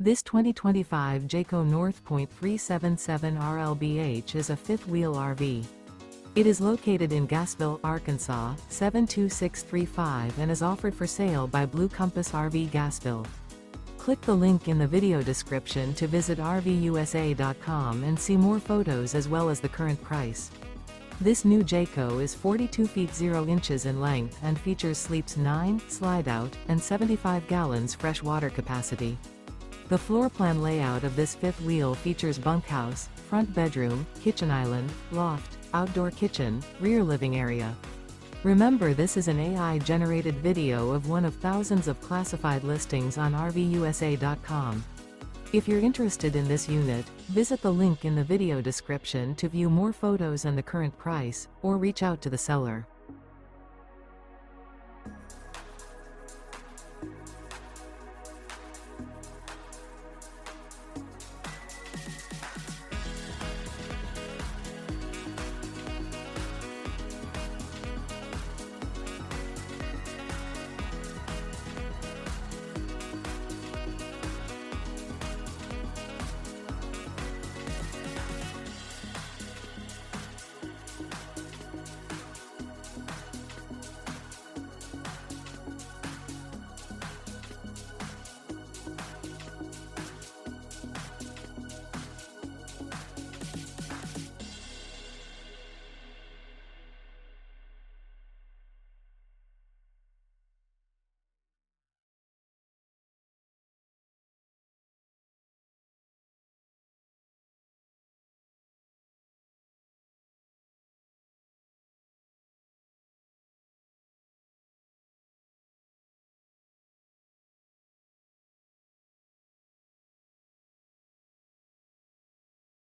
This 2025 Jayco North Point 377 RLBH is a fifth-wheel RV. It is located in Gassville, Arkansas, 72635 and is offered for sale by Blue Compass RV Gassville. Click the link in the video description to visit RVUSA.com and see more photos as well as the current price. This new Jayco is 42 feet 0 inches in length and features sleeps 9, slide-out, and 75 gallons fresh water capacity. The floor plan layout of this fifth wheel features bunkhouse, front bedroom, kitchen island, loft, outdoor kitchen, rear living area. Remember, this is an AI-generated video of one of thousands of classified listings on RVUSA.com. If you're interested in this unit, visit the link in the video description to view more photos and the current price, or reach out to the seller.